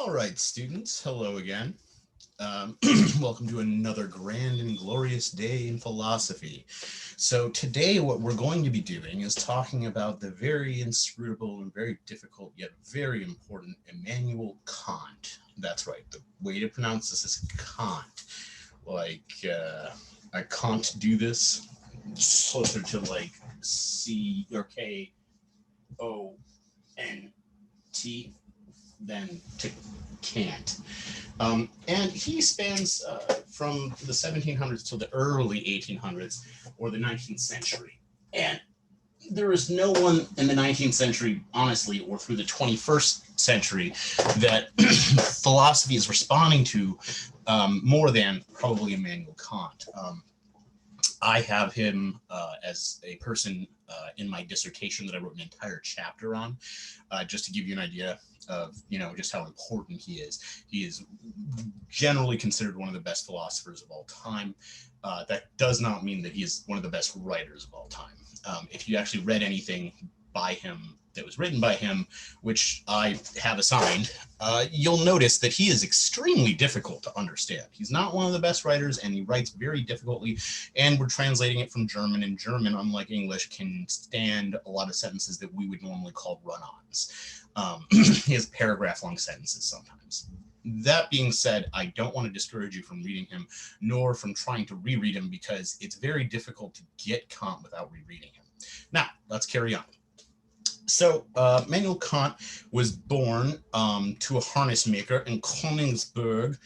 All right, students, hello again. Um, Welcome to another grand and glorious day in philosophy. So today what we're going to be doing is talking about the very inscrutable and very difficult yet very important Immanuel Kant. That's right, the way to pronounce this is Kant. I can't do this. It's closer to like C or K-O-N-T than to can't. And he spans from the 1700s to the early 1800s or the 19th century. And there is no one in the 19th century, honestly, or through the 21st century, that philosophy is responding to more than probably Immanuel Kant. I have him as a person in my dissertation that I wrote an entire chapter on, just to give you an idea of, just how important he is. He is generally considered one of the best philosophers of all time. That does not mean that he is one of the best writers of all time. If you actually read anything by him that was written by him, which I have assigned, you'll notice that he is extremely difficult to understand. He's not one of the best writers, and he writes very difficultly, and we're translating it from German, and German, unlike English, can stand a lot of sentences that we would normally call run-ons. He has paragraph-long sentences sometimes. That being said, I don't want to discourage you from reading him, nor from trying to reread him, because it's very difficult to get Kant without rereading him. Now, let's carry on. So, Immanuel Kant was born to a harness maker in Königsberg,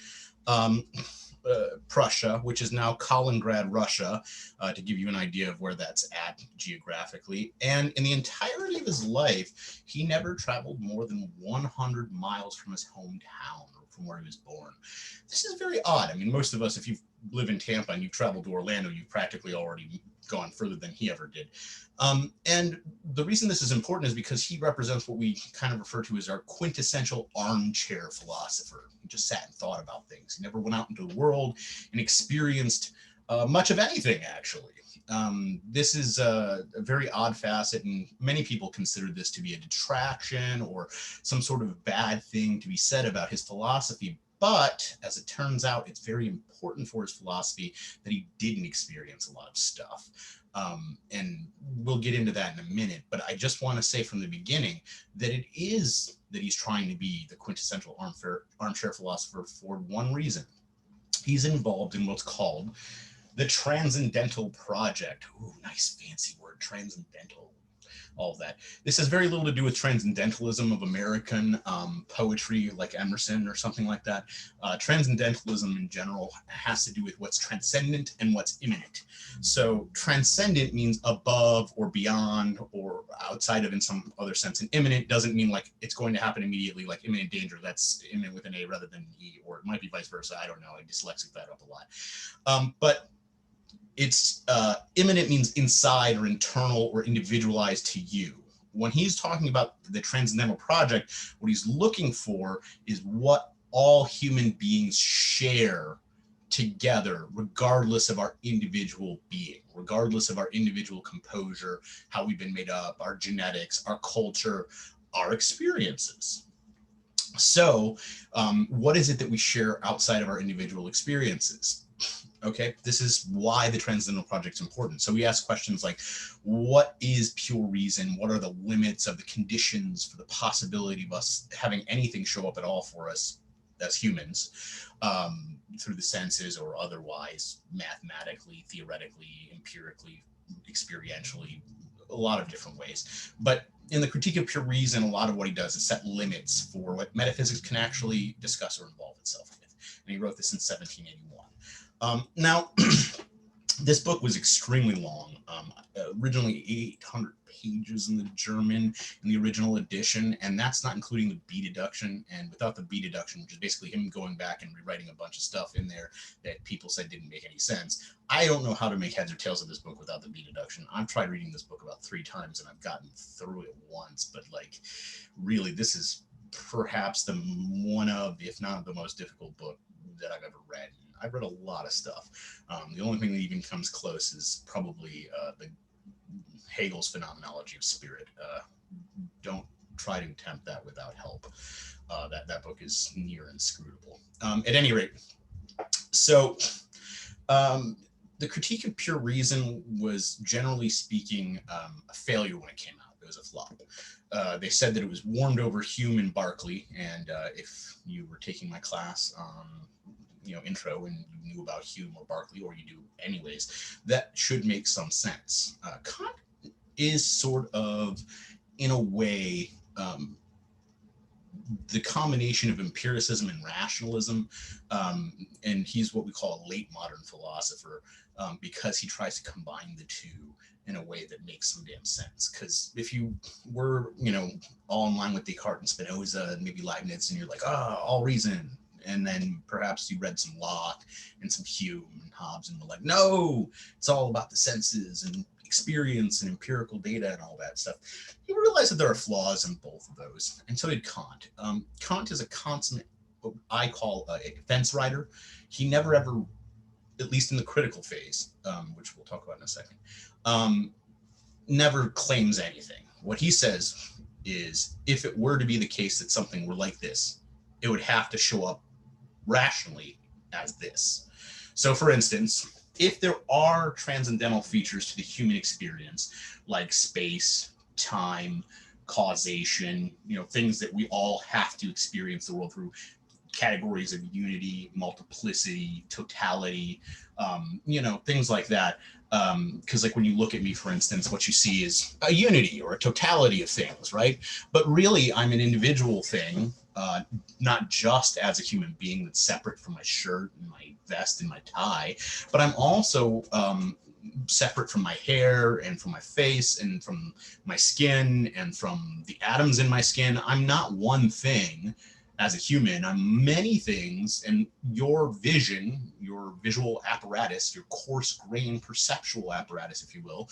Prussia, which is now Kaliningrad, Russia, to give you an idea of where that's at geographically. And in the entirety of his life, he never traveled more than 100 miles from his hometown, or from where he was born. This is very odd. I mean, most of us, if you live in Tampa and you've traveled to Orlando, you've practically already gone further than he ever did. And the reason this is important is because he represents what we kind of refer to as our quintessential armchair philosopher. He just sat and thought about things. He never went out into the world and experienced much of anything, actually. This is a very odd facet, and many people consider this to be a detraction or some sort of bad thing to be said about his philosophy. But as it turns out, it's very important for his philosophy that he didn't experience a lot of stuff. And we'll get into that in a minute, but I just want to say from the beginning that it is that he's trying to be the quintessential armchair philosopher for one reason. He's involved in what's called the Transcendental Project. Ooh, nice fancy word, transcendental. All of that. This has very little to do with transcendentalism of American poetry like Emerson or something like that. Transcendentalism in general has to do with what's transcendent and what's immanent. So transcendent means above or beyond or outside of in some other sense. And immanent doesn't mean like it's going to happen immediately, like imminent danger. That's imminent with an A rather than an E, or it might be vice versa. I don't know. I dyslexic that up a lot. But it's immanent means inside or internal or individualized to you. When he's talking about the Transcendental Project, what he's looking for is what all human beings share together, regardless of our individual being, regardless of our individual composure, how we've been made up, our genetics, our culture, our experiences. So what is it that we share outside of our individual experiences? Okay, this is why the Transcendental Project is important. So we ask questions like, what is pure reason? What are the limits of the conditions for the possibility of us having anything show up at all for us as humans, through the senses or otherwise, mathematically, theoretically, empirically, experientially, a lot of different ways. But in the Critique of Pure Reason, a lot of what he does is set limits for what metaphysics can actually discuss or involve itself with. And he wrote this in 1781. Now, this book was extremely long, originally 800 pages in the German in the original edition, and that's not including the B deduction. And without the B deduction, which is basically him going back and rewriting a bunch of stuff in there that people said didn't make any sense, I don't know how to make heads or tails of this book without the B deduction. I've tried reading this book about 3 times, and I've gotten through it once, but like, really, this is perhaps the one of, if not the most difficult book that I've ever read. I've read a lot of stuff. The only thing that even comes close is probably the Hegel's phenomenology of spirit. Don't try to attempt that without help. That book is near inscrutable. At any rate, so the Critique of Pure Reason was, generally speaking, a failure when it came out. It was a flop. They said that it was warmed over Hume and Berkeley, and if you were taking my class on intro and you knew about Hume or Berkeley, or you do anyways, that should make some sense. Kant is sort of, in a way, the combination of empiricism and rationalism, and he's what we call a late modern philosopher, because he tries to combine the two in a way that makes some damn sense. Because if you were, all in line with Descartes and Spinoza and maybe Leibniz, and you're like, all reason, and then perhaps you read some Locke and some Hume and Hobbes, and were like, no, it's all about the senses and experience and empirical data and all that stuff. You realize that there are flaws in both of those, and so did Kant. Kant is a consummate, what I call a fence rider. He never ever, at least in the critical phase, which we'll talk about in a second, never claims anything. What he says is, if it were to be the case that something were like this, it would have to show up rationally as this. So, for instance, if there are transcendental features to the human experience, like space, time, causation, things that we all have to experience the world through, categories of unity, multiplicity, totality, things like that. Because like when you look at me, for instance, what you see is a unity or a totality of things, right? But really, I'm an individual thing, not just as a human being that's separate from my shirt and my vest and my tie, but I'm also separate from my hair and from my face and from my skin and from the atoms in my skin. I'm not one thing as a human. I'm many things, and your vision, your visual apparatus, your coarse-grained perceptual apparatus, if you will,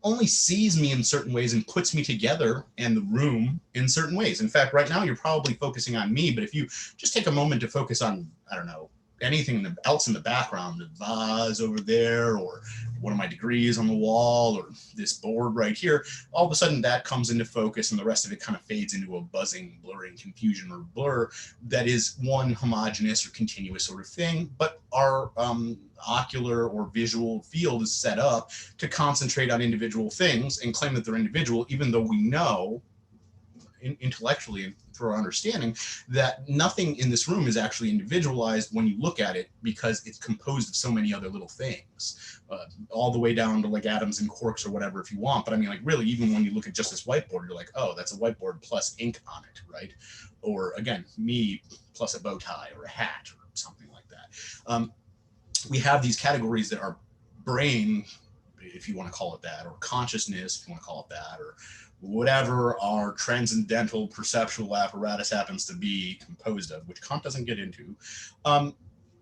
only sees me in certain ways and puts me together and the room in certain ways. In fact, right now you're probably focusing on me, but if you just take a moment to focus on, I don't know, anything else in the background, the vase over there, or one of my degrees on the wall, or this board right here, all of a sudden that comes into focus, and the rest of it kind of fades into a buzzing, blurring confusion or blur that is one homogeneous or continuous sort of thing. But our ocular or visual field is set up to concentrate on individual things and claim that they're individual, even though we know intellectually and for our understanding that nothing in this room is actually individualized when you look at it, because it's composed of so many other little things, all the way down to like atoms and quarks or whatever if you want. But I mean, like, really, even when you look at just this whiteboard, you're like, oh, that's a whiteboard plus ink on it, right? Or again, me plus a bow tie or a hat or something like that. We have these categories that our brain, if you want to call it that, or consciousness, if you want to call it that, or whatever our transcendental perceptual apparatus happens to be composed of, which Kant doesn't get into,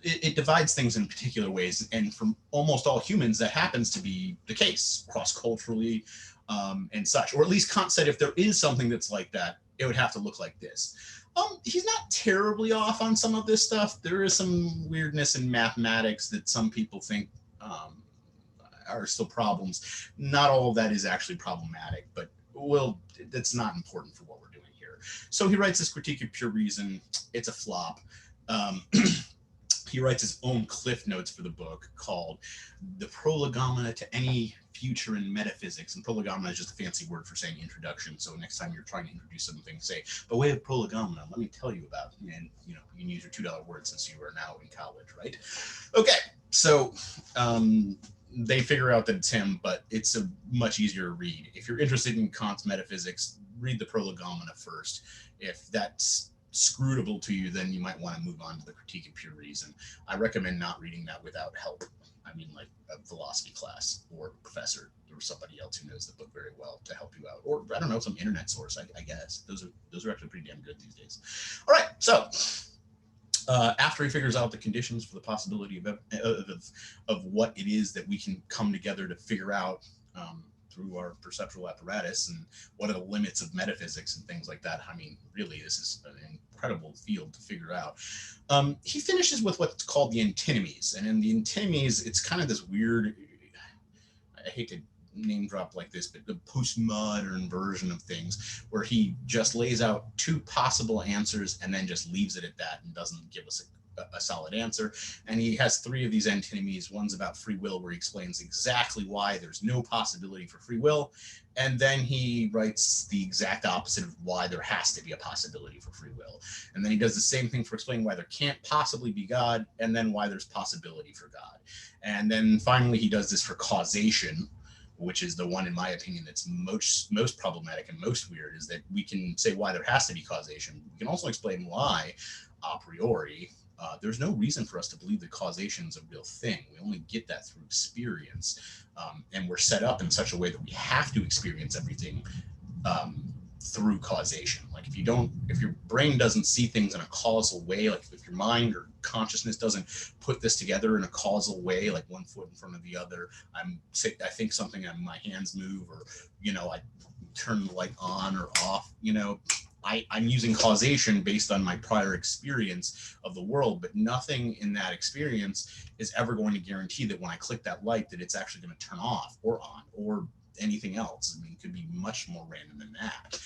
it divides things in particular ways. And for almost all humans, that happens to be the case, cross-culturally and such. Or at least Kant said if there is something that's like that, it would have to look like this. He's not terribly off on some of this stuff. There is some weirdness in mathematics that some people think are still problems. Not all of that is actually problematic, but well, that's not important for what we're doing here. So he writes this Critique of Pure Reason. It's a flop. He writes his own cliff notes for the book called The Prolegomena to Any Future in Metaphysics. And prolegomena is just a fancy word for saying introduction. So next time you're trying to introduce something, say, by way of prolegomena, let me tell you about it. And you can use your $2 word since you are now in college, right? Okay, so they figure out that it's him, but it's a much easier read. If you're interested in Kant's metaphysics, read the Prolegomena first. If that's scrutable to you, then you might want to move on to the Critique of Pure Reason. I recommend not reading that without help. I mean, like a philosophy class or a professor or somebody else who knows the book very well to help you out. Or, I don't know, some internet source, I guess. Those are actually pretty damn good these days. All right, so after he figures out the conditions for the possibility of what it is that we can come together to figure out through our perceptual apparatus, and what are the limits of metaphysics and things like that. I mean, really, this is an incredible field to figure out. He finishes with what's called the antinomies. And in the antinomies, it's kind of this weird, I hate to name drop like this, but the postmodern version of things, where he just lays out two possible answers and then just leaves it at that and doesn't give us a solid answer. And he has three of these antinomies. One's about free will, where he explains exactly why there's no possibility for free will. And then he writes the exact opposite of why there has to be a possibility for free will. And then he does the same thing for explaining why there can't possibly be God, and then why there's possibility for God. And then finally, he does this for causation, which is the one, in my opinion, that's most problematic and most weird, is that we can say why there has to be causation. We can also explain why, a priori, there's no reason for us to believe that causation is a real thing. We only get that through experience. And we're set up in such a way that we have to experience everything through causation. Like if your brain doesn't see things in a causal way, like if your mind or consciousness doesn't put this together in a causal way, like one foot in front of the other, I think something and my hands move, or, I turn the light on or off, I'm using causation based on my prior experience of the world, but nothing in that experience is ever going to guarantee that when I click that light that it's actually going to turn off or on or anything else. I mean, it could be much more random than that.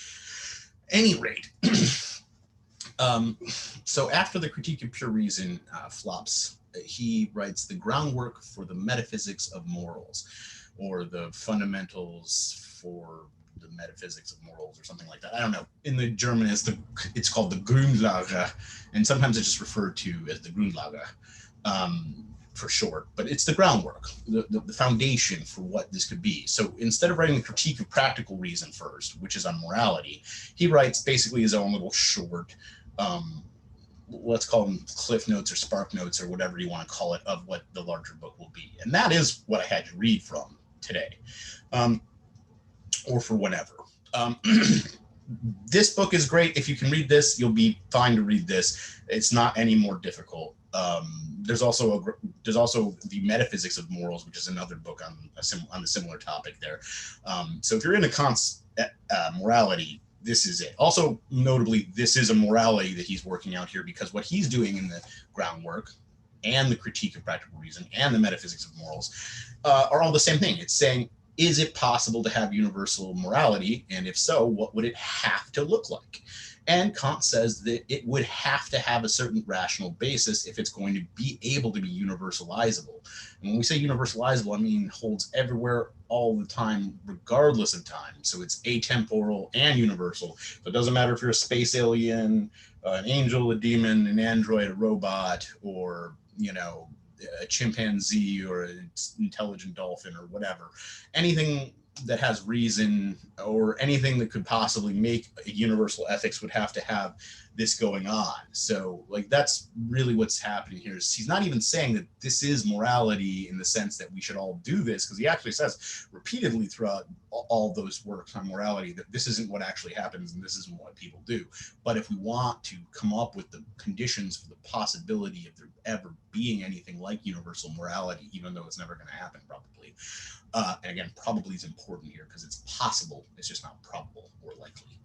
Any rate, so after the Critique of Pure Reason flops, he writes the groundwork for the Metaphysics of Morals, or the fundamentals for the Metaphysics of Morals, or something like that. I don't know. In the German, it's called the Grundlage, and sometimes it's just referred to as the Grundlage for short. But it's the groundwork, the foundation for what this could be. So instead of writing the Critique of Practical Reason first, which is on morality, he writes basically his own little short, let's call them cliff notes or spark notes or whatever you want to call it, of what the larger book will be. And that is what I had to read from today. Or for whenever. This book is great. If you can read this, you'll be fine to read this. It's not any more difficult. There's also the Metaphysics of Morals, which is another book on a similar topic there. So if you're into Kant's morality, this is it. Also, notably, this is a morality that he's working out here, because what he's doing in the groundwork and the Critique of Practical Reason and the Metaphysics of Morals are all the same thing. It's saying, is it possible to have universal morality? And if so, what would it have to look like? And Kant says that it would have to have a certain rational basis if it's going to be able to be universalizable. And when we say universalizable, I mean holds everywhere all the time, regardless of time. So it's atemporal and universal. So it doesn't matter if you're a space alien, an angel, a demon, an android, a robot, or, a chimpanzee or an intelligent dolphin or whatever. Anything that has reason or anything that could possibly make a universal ethics would have to have this going on. So like that's really what's happening here. Is he's not even saying that this is morality in the sense that we should all do this, because he actually says repeatedly throughout all those works on morality that this isn't what actually happens and this isn't what people do. But if we want to come up with the conditions for the possibility of there ever being anything like universal morality, even though it's never going to happen probably, and again, probably is important here because it's possible, it's just not probable or likely,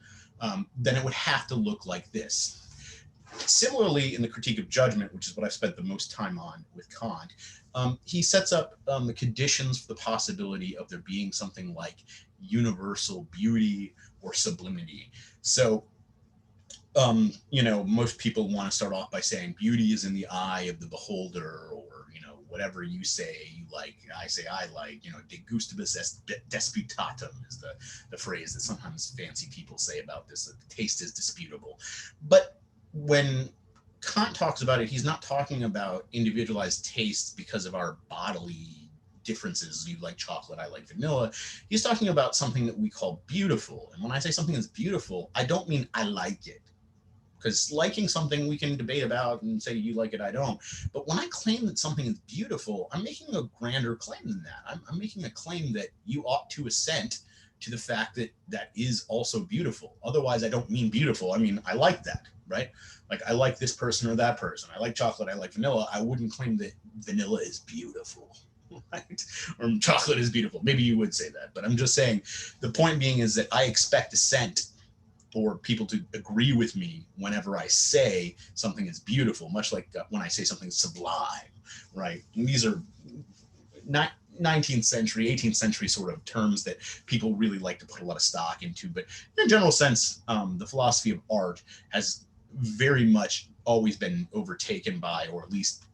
then it would have to look like this. Similarly, in the Critique of Judgment, which is what I've spent the most time on with Kant, he sets up the conditions for the possibility of there being something like universal beauty or sublimity. So, most people want to start off by saying beauty is in the eye of the beholder, or, whatever you say you like, I say I like, de gustibus est disputatum is the phrase that sometimes fancy people say about this, that the taste is disputable. But when Kant talks about it, he's not talking about individualized tastes because of our bodily differences. You like chocolate, I like vanilla. He's talking about something that we call beautiful. And when I say something is beautiful, I don't mean I like it. Because liking something we can debate about and say you like it, I don't. But when I claim that something is beautiful, I'm making a grander claim than that. I'm making a claim that you ought to assent to the fact that that is also beautiful. Otherwise, I don't mean beautiful. I mean, I like that, right? Like I like this person or that person. I like chocolate, I like vanilla. I wouldn't claim that vanilla is beautiful, right? Or chocolate is beautiful. Maybe you would say that, but I'm just saying the point being is that I expect assent or people to agree with me whenever I say something is beautiful, much like when I say something is sublime, right? And these are not 19th century, 18th century sort of terms that people really like to put a lot of stock into. But in a general sense, the philosophy of art has very much always been overtaken by, or at least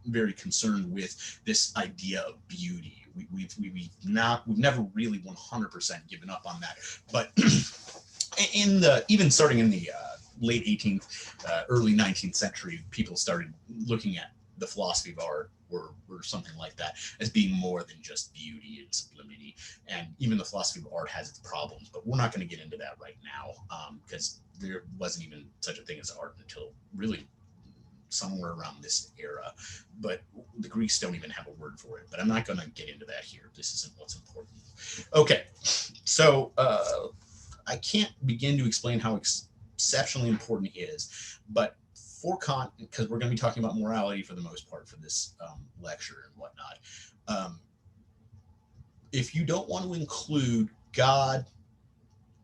very concerned with, this idea of beauty. We've never really 100% given up on that. But even starting in the late 18th, early 19th century, people started looking at the philosophy of art, or something like that, as being more than just beauty and sublimity. And even the philosophy of art has its problems, but we're not going to get into that right now, because there wasn't even such a thing as art until really somewhere around this era. But the Greeks don't even have a word for it. But I'm not going to get into that here. This isn't what's important. Okay, so I can't begin to explain how exceptionally important it is, but for Kant, because we're going to be talking about morality for the most part for this lecture and whatnot, if you don't want to include God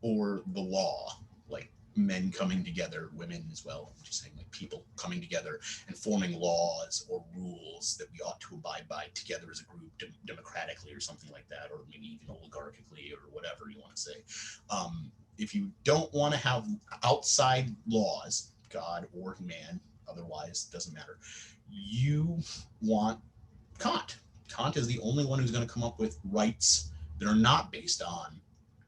or the law, like men coming together, women as well, just saying like people coming together and forming laws or rules that we ought to abide by together as a group, democratically or something like that, or maybe even oligarchically or whatever you want to say. If you don't want to have outside laws, God or man, otherwise doesn't matter, you want Kant. Kant is the only one who's going to come up with rights that are not based on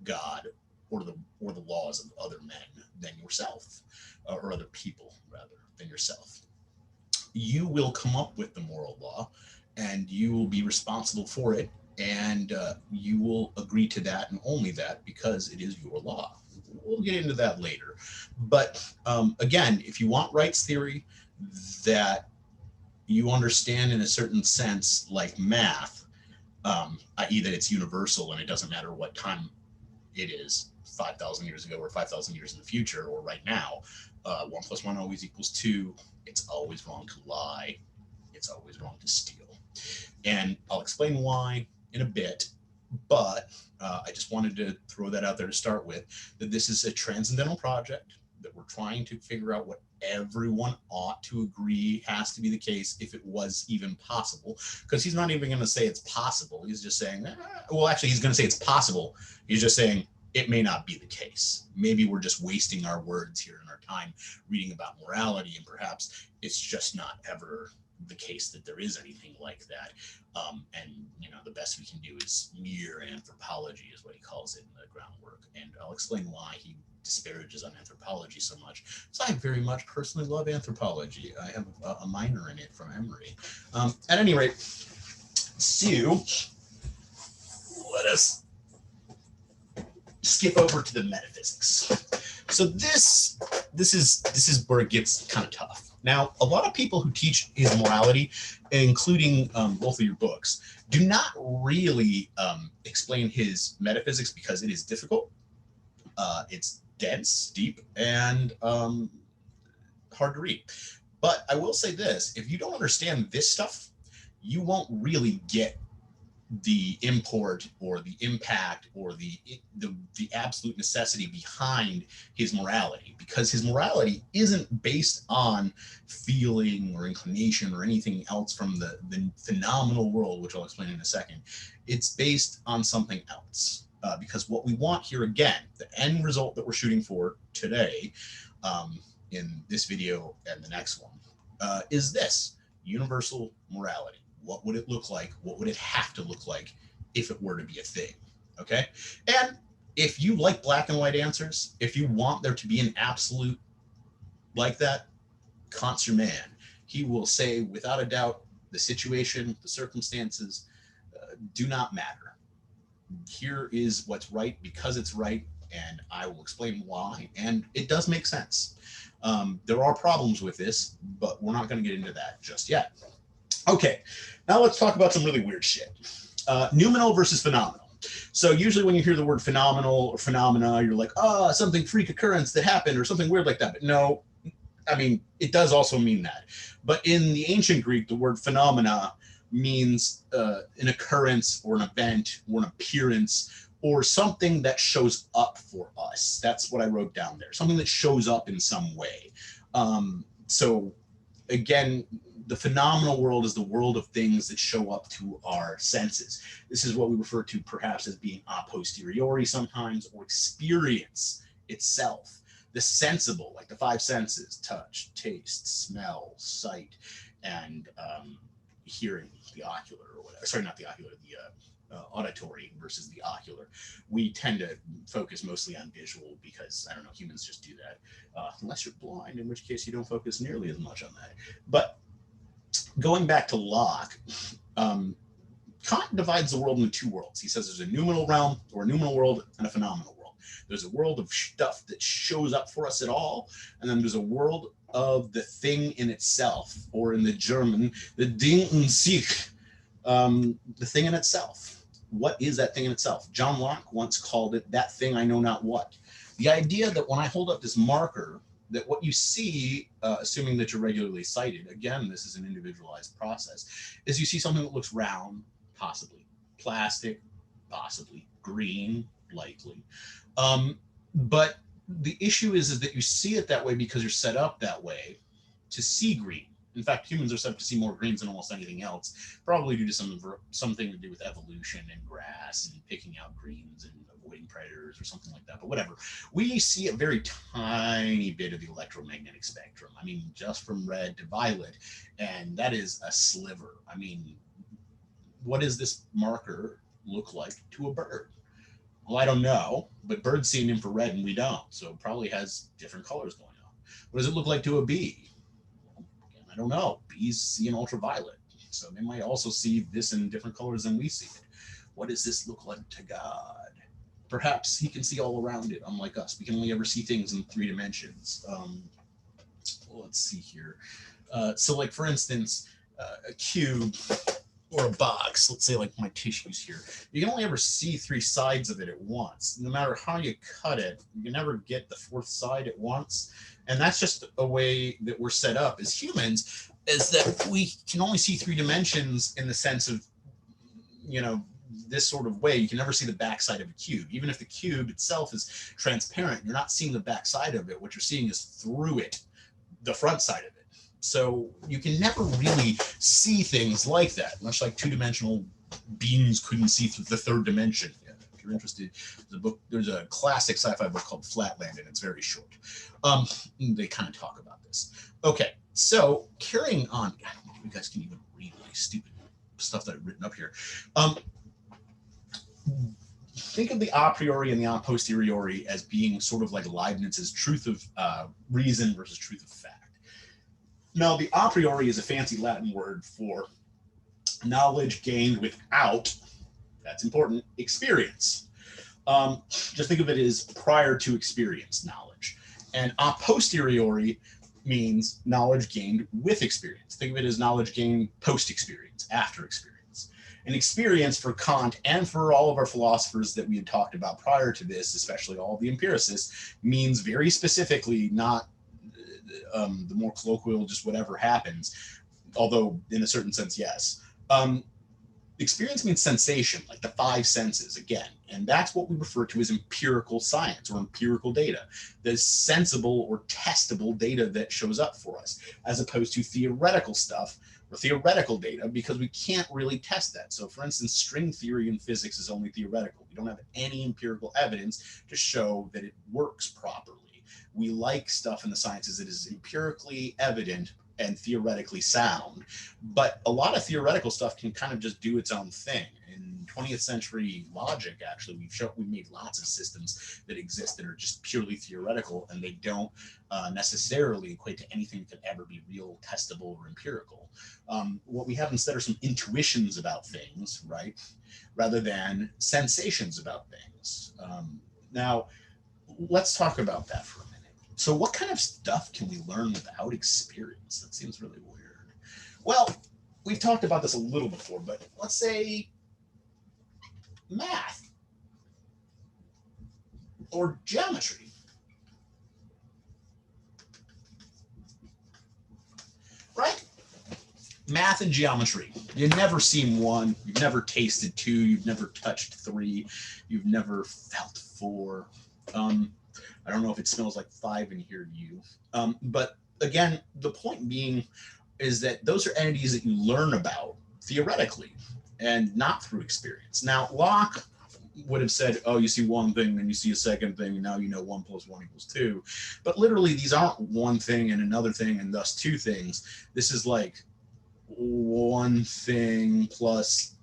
God or the laws of other men than yourself, or other people rather than yourself. You will come up with the moral law, and you will be responsible for it, and you will agree to that and only that because it is your law. We'll get into that later. But again, if you want rights theory that you understand in a certain sense, like math, i.e. that it's universal and it doesn't matter what time it is, 5,000 years ago or 5,000 years in the future or right now, 1 + 1 always equals 2. It's always wrong to lie. It's always wrong to steal. And I'll explain why in a bit, but I just wanted to throw that out there to start with, that this is a transcendental project, that we're trying to figure out what everyone ought to agree has to be the case if it was even possible. Because he's not even going to say it's possible. He's just saying, well, actually, he's going to say it's possible. He's just saying it may not be the case. Maybe we're just wasting our words here and our time reading about morality, and perhaps it's just not ever the case that there is anything like that. And the best we can do is mere anthropology, is what he calls it in the Groundwork. And I'll explain why he disparages on anthropology so much. So I very much personally love anthropology. I have a minor in it from Emory. At any rate, so let us skip over to the metaphysics. So this is where it gets kind of tough. Now, a lot of people who teach his morality, including both of your books, do not really explain his metaphysics because it is difficult. It's dense, deep, and hard to read. But I will say this: if you don't understand this stuff, you won't really get the import or the impact or the absolute necessity behind his morality, because his morality isn't based on feeling or inclination or anything else from the phenomenal world, which I'll explain in a second. It's based on something else, because what we want here, again, the end result that we're shooting for today, in this video and the next one, is this: universal morality. What would it look like? What would it have to look like if it were to be a thing? Okay. And if you like black and white answers, if you want there to be an absolute like that, Kant's your man. He will say, without a doubt, the situation, the circumstances do not matter. Here is what's right because it's right, and I will explain why. And it does make sense. There are problems with this, but we're not going to get into that just yet. Okay, now let's talk about some really weird shit. Noumenal versus phenomenal. So usually when you hear the word phenomenal or phenomena, you're like, oh, something freak occurrence that happened or something weird like that. But no, I mean, it does also mean that. But in the ancient Greek, the word phenomena means an occurrence or an event or an appearance or something that shows up for us. That's what I wrote down there. Something that shows up in some way. So again, the phenomenal world is the world of things that show up to our senses. This is what we refer to perhaps as being a posteriori sometimes, or experience itself. The sensible, like the five senses: touch, taste, smell, sight, and hearing, the ocular, or whatever. Sorry, not the ocular, the auditory versus the ocular. We tend to focus mostly on visual because, I don't know, humans just do that. Unless you're blind, in which case you don't focus nearly as much on that. But going back to Locke, Kant divides the world into two worlds. He says there's a noumenal realm, or a noumenal world, and a phenomenal world. There's a world of stuff that shows up for us at all, and then there's a world of the thing in itself, or in the German, the Ding in sich, the thing in itself. What is that thing in itself? John Locke once called it that thing I know not what. The idea that when I hold up this marker, that what you see, assuming that you're regularly sighted, again, this is an individualized process, is you see something that looks round, possibly plastic, possibly green, likely. But the issue is that you see it that way because you're set up that way to see green. In fact, humans are set up to see more greens than almost anything else, probably due to something to do with evolution and grass and picking out greens and avoiding predators or something like that. But whatever, we see a very tiny bit of the electromagnetic spectrum. I mean, just from red to violet, and that is a sliver. I mean, what does this marker look like to a bird? Well, I don't know, but birds see an infrared and we don't, so it probably has different colors going on. What does it look like to a bee? I don't know. Bees see an ultraviolet, so they might also see this in different colors than we see it. What does this look like to God? Perhaps he can see all around it, unlike us. We can only ever see things in 3 dimensions. Let's see here. So, like, for instance, a cube or a box, let's say like my tissues here, you can only ever see 3 sides of it at once. No matter how you cut it, you can never get the 4th side at once. And that's just a way that we're set up as humans, is that we can only see 3 dimensions in the sense of, you know, this sort of way. You can never see the backside of a cube. Even if the cube itself is transparent, you're not seeing the backside of it. What you're seeing is through it, the front side of it. So you can never really see things like that, much like 2-dimensional beings couldn't see through the 3rd dimension. If you're interested, there's a classic sci-fi book called Flatland, and it's very short. They kind of talk about this. Okay, so carrying on, God, you guys can even read my stupid stuff that I've written up here. Think of the a priori and the a posteriori as being sort of like Leibniz's truth of reason versus truth of fact. Now, the a priori is a fancy Latin word for knowledge gained without, that's important, experience. Just think of it as prior to experience knowledge. And a posteriori means knowledge gained with experience. Think of it as knowledge gained post-experience, after experience. And experience for Kant and for all of our philosophers that we had talked about prior to this, especially all of the empiricists, means very specifically not the more colloquial, just whatever happens, although in a certain sense, yes. Experience means sensation, like the 5 senses again, and that's what we refer to as empirical science or empirical data, the sensible or testable data that shows up for us, as opposed to theoretical stuff or theoretical data, because we can't really test that. So for instance, string theory in physics is only theoretical. We don't have any empirical evidence to show that it works properly. We like stuff in the sciences that is empirically evident and theoretically sound, but a lot of theoretical stuff can kind of just do its own thing. In 20th century logic, actually, we've made lots of systems that exist that are just purely theoretical, and they don't necessarily equate to anything that could ever be real, testable, or empirical. What we have instead are some intuitions about things, right, rather than sensations about things. Now, let's talk about that for a minute. So what kind of stuff can we learn without experience? That seems really weird. Well, we've talked about this a little before, but let's say math or geometry. Right? Math and geometry. You've never seen 1, you've never tasted 2, you've never touched 3, you've never felt 4. I don't know if it smells like 5 in here to you. But again, the point being, is that those are entities that you learn about theoretically and not through experience. Now, Locke would have said, oh, you see one thing, then you see a second thing, and now you know 1 + 1 = 2. But literally, these aren't one thing and another thing and thus two things. This is like one thing plus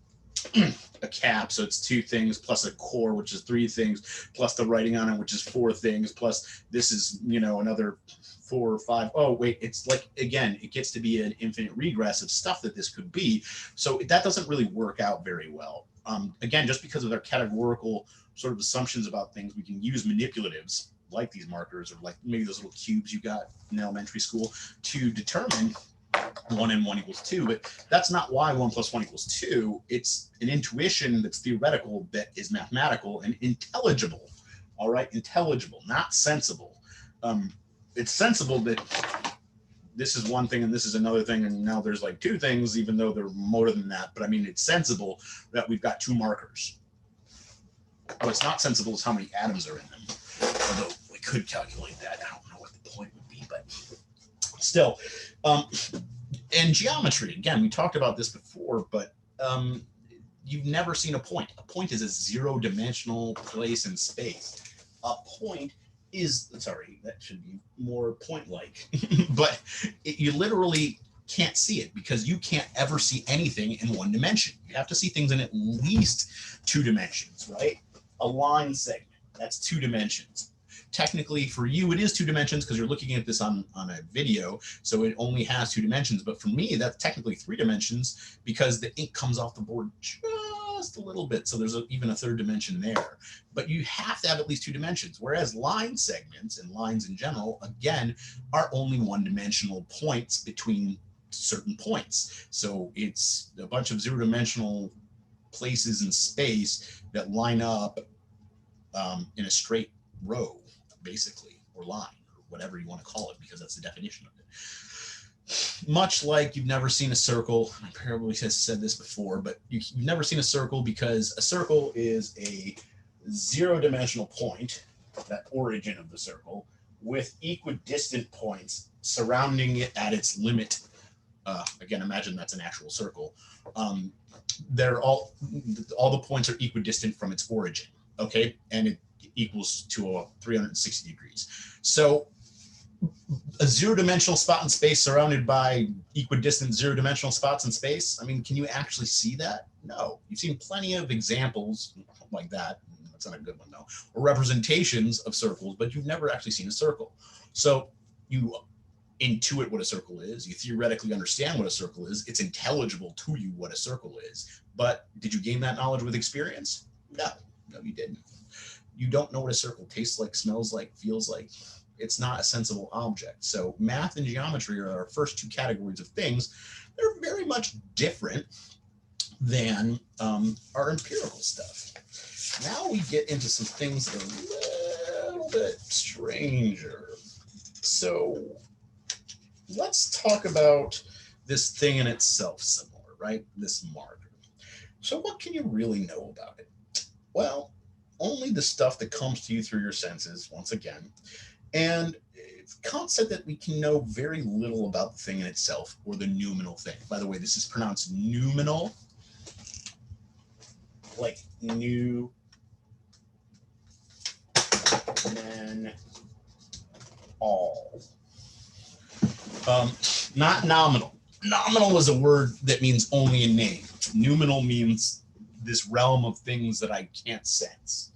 a cap, so it's two things, plus a core, which is three things, plus the writing on it, which is four things, plus this is, you know, another 4 or 5. Oh, wait, it's like, again, it gets to be an infinite regress of stuff that this could be. So that doesn't really work out very well. Again, just because of their categorical sort of assumptions about things, we can use manipulatives like these markers, or like maybe those little cubes you got in elementary school, to determine 1 and 1 = 2, but that's not why 1 + 1 = 2. It's an intuition that's theoretical, that is mathematical and intelligible. All right, intelligible, not sensible. It's sensible that this is one thing and this is another thing, and now there's like two things, even though they're more than that. But I mean, it's sensible that we've got two markers. What's not sensible is how many atoms are in them. Although we could calculate that. I don't know what the point would be, but still. And geometry, again, we talked about this before, but you've never seen a point. A point is a zero-dimensional place in space. A point is, sorry, that should be more point-like, but you literally can't see it because you can't ever see anything in one dimension. You have to see things in at least 2 dimensions, right? A line segment, that's 2 dimensions. Technically, for you, it is 2 dimensions because you're looking at this on a video, so it only has 2 dimensions. But for me, that's technically 3 dimensions because the ink comes off the board just a little bit, so there's even a 3rd dimension there. But you have to have at least 2 dimensions, whereas line segments and lines in general, again, are only 1-dimensional points between certain points. So it's a bunch of 0-dimensional places in space that line up in a straight row, basically, or line, or whatever you want to call it, because that's the definition of it. Much like you've never seen a circle, I probably have said this before, but you've never seen a circle because a circle is a 0-dimensional point, that origin of the circle, with equidistant points surrounding it at its limit. Again, imagine that's an actual circle. They're all the points are equidistant from its origin, okay? And it equals to 360 degrees. So a 0-dimensional spot in space surrounded by equidistant 0-dimensional spots in space, I mean, can you actually see that? No. You've seen plenty of examples like that. That's not a good one, though. Or representations of circles, but you've never actually seen a circle. So you intuit what a circle is. You theoretically understand what a circle is. It's intelligible to you what a circle is. But did you gain that knowledge with experience? No. No, you didn't. You don't know what a circle tastes like, smells like, feels like. It's not a sensible object. So math and geometry are our first 2 categories of things. They're very much different than our empirical stuff. Now we get into some things that are a little bit stranger. So let's talk about this thing in itself some more, right? This marker. So what can you really know about it? Well, only the stuff that comes to you through your senses, once again. And Kant said that we can know very little about the thing in itself, or the noumenal thing. By the way, this is pronounced noumenal, like new, and all. Not nominal. Nominal is a word that means only a name. Noumenal means this realm of things that I can't sense.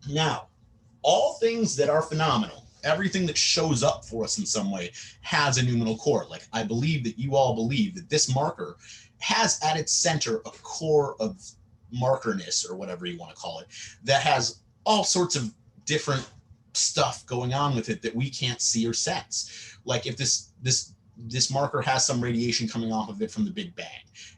Now, all things that are phenomenal, everything that shows up for us in some way, has a noumenal core. Like, I believe that you all believe that this marker has at its center a core of markerness, or whatever you want to call it, that has all sorts of different stuff going on with it that we can't see or sense. Like if this marker has some radiation coming off of it from the Big Bang.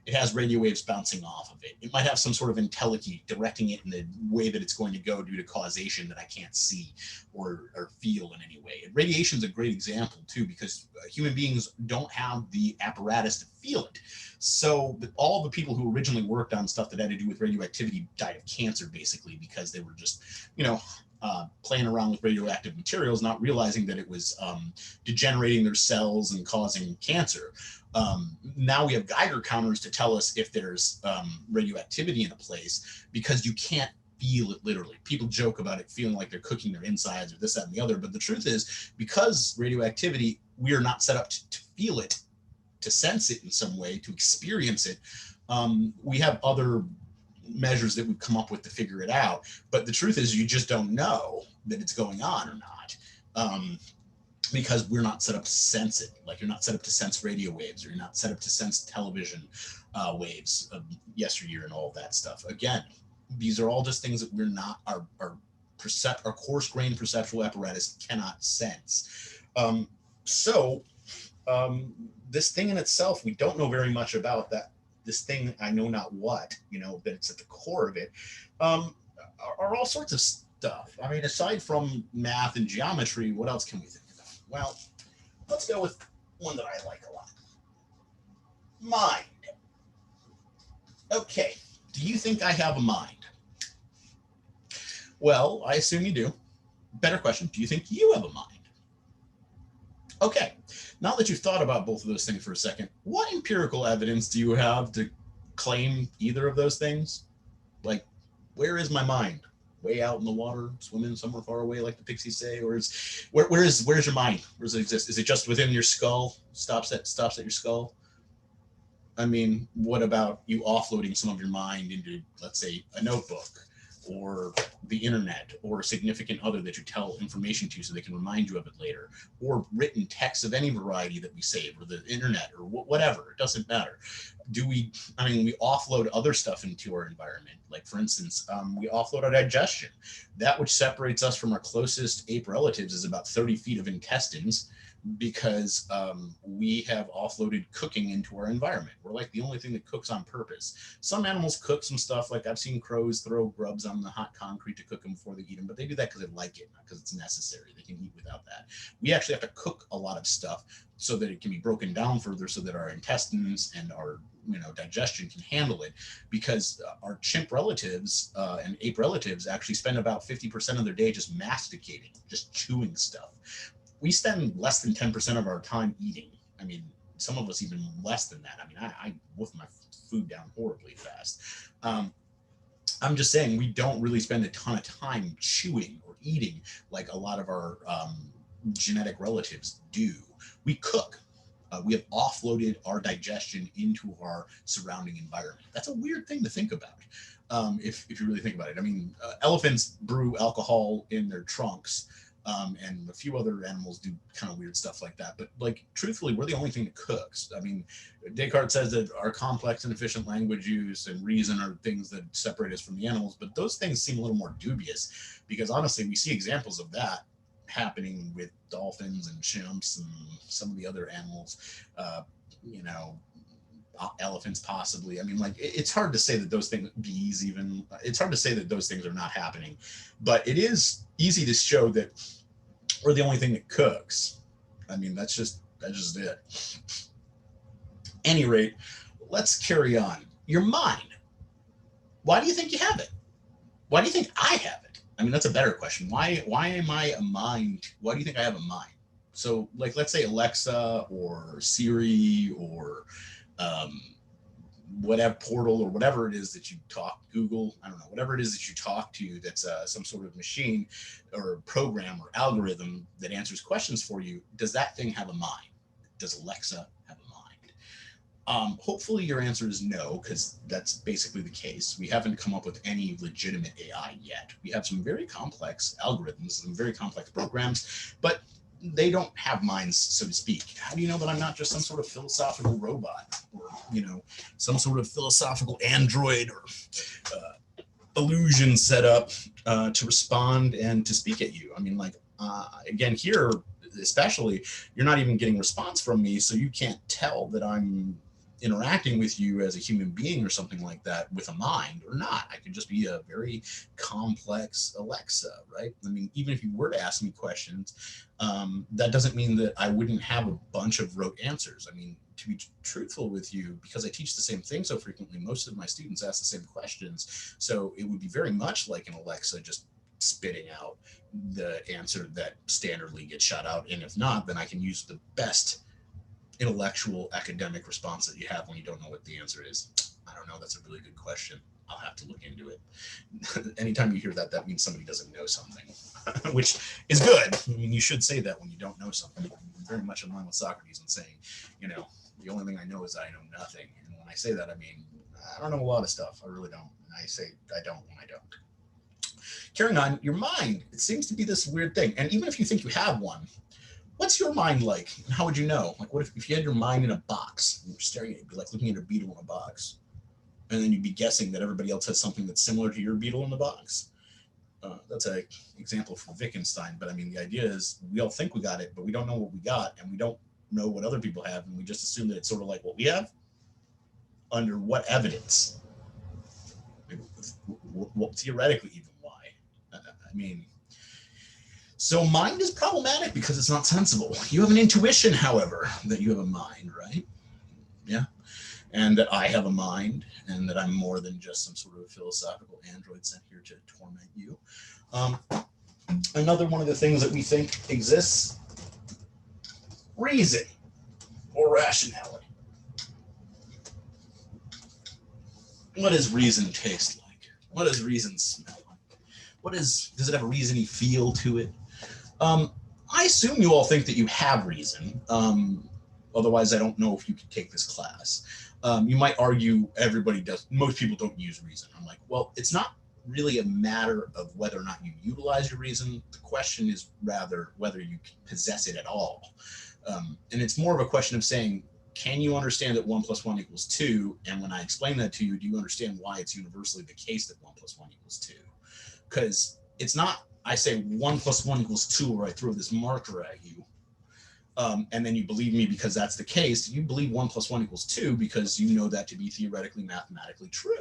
It has radio waves bouncing off of it. It might have some sort of entelechy directing it in the way that it's going to go due to causation that I can't see or feel in any way. And radiation is a great example too, because human beings don't have the apparatus to feel it. So all the people who originally worked on stuff that had to do with radioactivity died of cancer, basically, because they were just, playing around with radioactive materials, not realizing that it was degenerating their cells and causing cancer. Now we have Geiger counters to tell us if there's radioactivity in a place, because you can't feel it literally. People joke about it feeling like they're cooking their insides or this, that, and the other. But the truth is, because radioactivity, we are not set up to feel it, to sense it in some way, to experience it. We have other measures that we've come up with to figure it out. But the truth is, you just don't know that it's going on or not. Because we're not set up to sense it. Like, you're not set up to sense radio waves, or you're not set up to sense television waves of yesteryear and all of that stuff. Again, these are all just things that we're not, our coarse-grained perceptual apparatus cannot sense. This thing in itself, we don't know very much about that. This thing, I know not what, but it's at the core of it, are all sorts of stuff. I mean, aside from math and geometry, what else can we think about? Well, let's go with one that I like a lot. Mind. Okay, do you think I have a mind? Well, I assume you do. Better question, do you think you have a mind? Okay, now that you've thought about both of those things for a second, what empirical evidence do you have to claim either of those things? Like, where is my mind? Way out in the water, swimming somewhere far away, like the Pixies say? Or where's your mind? Where does it exist? Is it just within your skull? Stops at your skull? I mean, what about you offloading some of your mind into, let's say, a notebook, or the internet, or a significant other that you tell information to so they can remind you of it later, or written text of any variety that we save, or the internet, or whatever, it doesn't matter. We offload other stuff into our environment. Like, for instance, we offload our digestion. That which separates us from our closest ape relatives is about 30 feet of intestines, because we have offloaded cooking into our environment. We're like the only thing that cooks on purpose. Some animals cook some stuff, like I've seen crows throw grubs on the hot concrete to cook them before they eat them, but they do that because they like it, not because it's necessary. They can eat without that. We actually have to cook a lot of stuff so that it can be broken down further, so that our intestines and our digestion can handle it, because our chimp relatives and ape relatives actually spend about 50% of their day just masticating, just chewing stuff. We spend less than 10% of our time eating. I mean, some of us even less than that. I mean, I wolf my food down horribly fast. I'm just saying, we don't really spend a ton of time chewing or eating like a lot of our genetic relatives do. We cook. We have offloaded our digestion into our surrounding environment. That's a weird thing to think about, if you really think about it. I mean, elephants brew alcohol in their trunks. And a few other animals do kind of weird stuff like that. But, like, truthfully, we're the only thing that cooks. I mean, Descartes says that our complex and efficient language use and reason are things that separate us from the animals. But those things seem a little more dubious, because honestly, we see examples of that happening with dolphins and chimps and some of the other animals, elephants possibly. I mean, like, it's hard to say that those things, bees even, it's hard to say that those things are not happening. But it is easy to show that we're the only thing that cooks. I mean, that's just it. Any rate, let's carry on. Your mind. Why do you think you have it? Why do you think I have it? I mean, that's a better question. Why am I a mind? Why do you think I have a mind? So, like, let's say Alexa or Siri or whatever portal or whatever it is that you talk, Google, I don't know, whatever it is that you talk to, that's some sort of machine or program or algorithm that answers questions for you. Does that thing have a mind? Does Alexa have a mind? Hopefully your answer is no, because that's basically the case. We haven't come up with any legitimate AI yet. We have some very complex algorithms, some very complex programs, but they don't have minds, so to speak. How do you know that I'm not just some sort of philosophical robot, or some sort of philosophical android or illusion set up to respond and to speak at you? I mean, like, again, here especially, you're not even getting response from me, so you can't tell that I'm interacting with you as a human being or something like that with a mind or not. I could just be a very complex Alexa, right? I mean, even if you were to ask me questions, that doesn't mean that I wouldn't have a bunch of rote answers. I mean, to be truthful with you, because I teach the same thing so frequently, most of my students ask the same questions. So it would be very much like an Alexa, just spitting out the answer that standardly gets shot out. And if not, then I can use the best intellectual academic response that you have when you don't know what the answer is. I don't know. That's a really good question. I'll have to look into it. Anytime you hear that, that means somebody doesn't know something, which is good. I mean, you should say that when you don't know something. I'm very much in line with Socrates in saying, you know, the only thing I know is I know nothing. And when I say that, I mean, I don't know a lot of stuff. I really don't. And I say I don't when I don't. Carrying on, your mind, it seems to be this weird thing. And even if you think you have one, what's your mind like? And how would you know? Like, what if you had your mind in a box and you're staring at it? It'd be like looking at a beetle in a box. And then you'd be guessing that everybody else has something that's similar to your beetle in the box. That's an example from Wittgenstein. But I mean, the idea is we all think we got it, but we don't know what we got. And we don't know what other people have. And we just assume that it's sort of like what we have. Under what evidence? Well, theoretically, even why? I mean, so mind is problematic because it's not sensible. You have an intuition, however, that you have a mind, right? Yeah. And that I have a mind, and that I'm more than just some sort of philosophical android sent here to torment you. Another one of the things that we think exists, reason or rationality. What does reason taste like? What does reason smell like? Does it have a reasony feel to it? I assume you all think that you have reason. Otherwise, I don't know if you could take this class. You might argue everybody does. Most people don't use reason. I'm like, well, it's not really a matter of whether or not you utilize your reason. The question is rather whether you possess it at all. And it's more of a question of saying, can you understand that 1 + 1 = 2? And when I explain that to you, do you understand why it's universally the case that 1 + 1 = 2? Because it's not, I say 1 + 1 = 2, or I throw this marker at you. And then you believe me because that's the case. You believe 1 + 1 = 2 because you know that to be theoretically, mathematically true.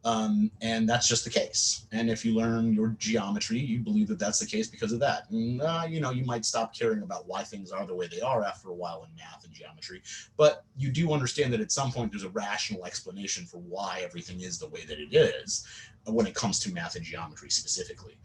And that's just the case. And if you learn your geometry, you believe that that's the case because of that. And, you know, you might stop caring about why things are the way they are after a while in math and geometry. But you do understand that at some point there's a rational explanation for why everything is the way that it is when it comes to math and geometry specifically.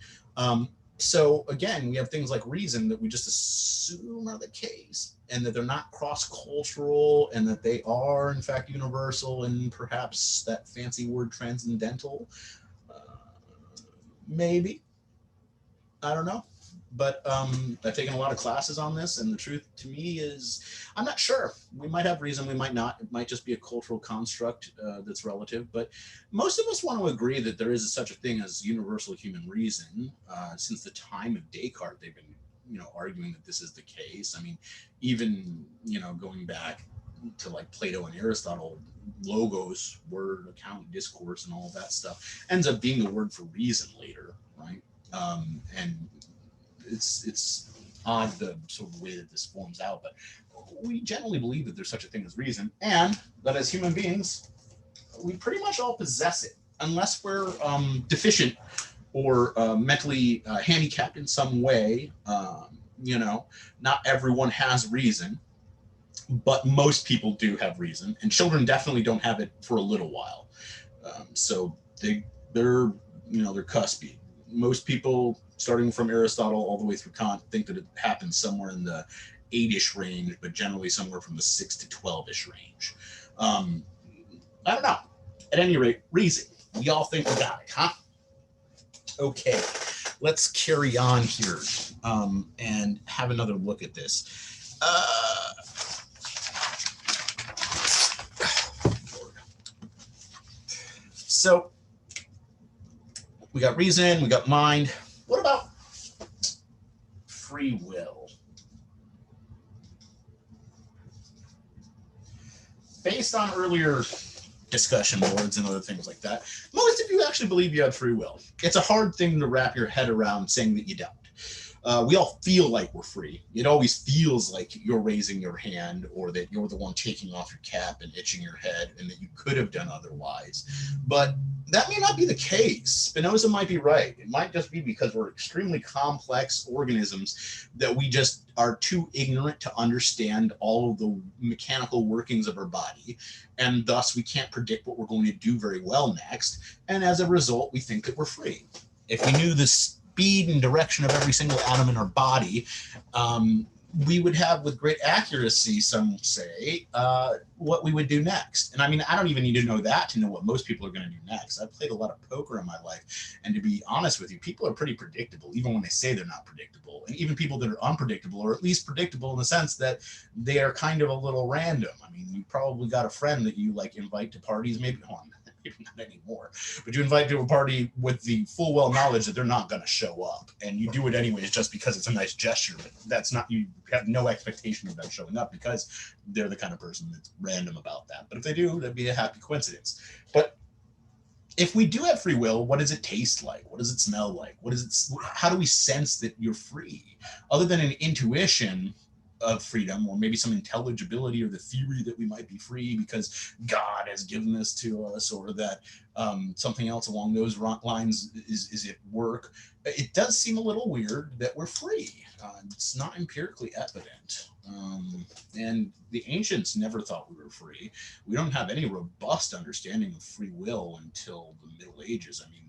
So again, we have things like reason that we just assume are the case, and that they're not cross-cultural, and that they are in fact universal, and perhaps that fancy word transcendental. Maybe. I don't know. But I've taken a lot of classes on this, and the truth to me is I'm not sure. We might have reason, we might not. It might just be a cultural construct that's relative. But most of us want to agree that there is such a thing as universal human reason. Since the time of Descartes, they've been, you know, arguing that this is the case. I mean, even, you know, going back to like Plato and Aristotle, logos, word, account, discourse, and all of that stuff ends up being the word for reason later, right? And it's odd the sort of way that this forms out, but we generally believe that there's such a thing as reason, and that as human beings, we pretty much all possess it, unless we're deficient or mentally handicapped in some way. You know, not everyone has reason, but most people do have reason, and children definitely don't have it for a little while. So they're, you know, they're cuspy. Most people, starting from Aristotle all the way through Kant, think that it happens somewhere in the 8-ish range, but generally somewhere from the 6 to 12-ish range. I don't know. At any rate, reason. We all think we got it, huh? Okay, let's carry on here and have another look at this. So we got reason, we got mind. What about free will? Based on earlier discussion boards and other things like that, most of you actually believe you have free will. It's a hard thing to wrap your head around saying that you don't. We all feel like we're free. It always feels like you're raising your hand, or that you're the one taking off your cap and itching your head, and that you could have done otherwise. But that may not be the case. Spinoza might be right. It might just be because we're extremely complex organisms that we just are too ignorant to understand all of the mechanical workings of our body, and thus we can't predict what we're going to do very well next. And as a result, we think that we're free. If we knew this speed and direction of every single atom in our body, we would have with great accuracy, some say, what we would do next. And I mean, I don't even need to know that to know what most people are going to do next. I've played a lot of poker in my life. And to be honest with you, people are pretty predictable, even when they say they're not predictable. And even people that are unpredictable, or at least predictable in the sense that they are kind of a little random. I mean, you probably got a friend that you like invite to parties, maybe not anymore, but you invite to a party with the full well knowledge that they're not going to show up, and you do it anyways just because it's a nice gesture. But that's not, you have no expectation of them showing up because they're the kind of person that's random about that. But if they do, that'd be a happy coincidence. But if we do have free will, what does it taste like? What does it smell like? How do we sense that you're free? Other than an intuition of freedom, or maybe some intelligibility, or the theory that we might be free because God has given this to us, or that something else along those lines is at work. It does seem a little weird that we're free. It's not empirically evident. And the ancients never thought we were free. We don't have any robust understanding of free will until the Middle Ages. I mean,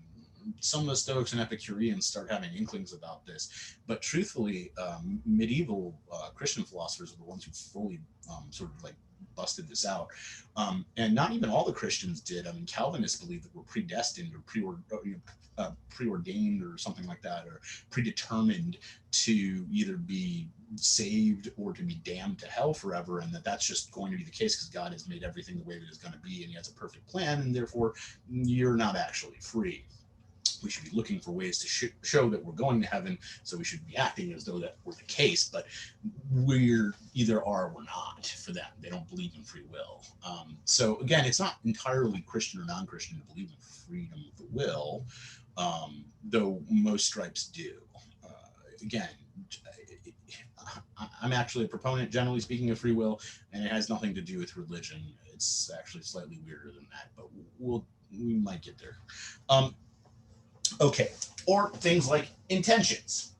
some of the Stoics and Epicureans start having inklings about this, but truthfully, medieval Christian philosophers are the ones who fully sort of like busted this out. And not even all the Christians did. I mean, Calvinists believe that we're predestined or preordained or something like that, or predetermined to either be saved or to be damned to hell forever, and that's just going to be the case because God has made everything the way that it's going to be, and he has a perfect plan, and therefore you're not actually free. We should be looking for ways to show that we're going to heaven, so we should be acting as though that were the case, but we're either are or we're not for them. They don't believe in free will. So again, it's not entirely Christian or non-Christian to believe in freedom of the will, though most stripes do. Again, I'm actually a proponent, generally speaking, of free will, and it has nothing to do with religion. It's actually slightly weirder than that, but we might get there. Okay, or things like intentions.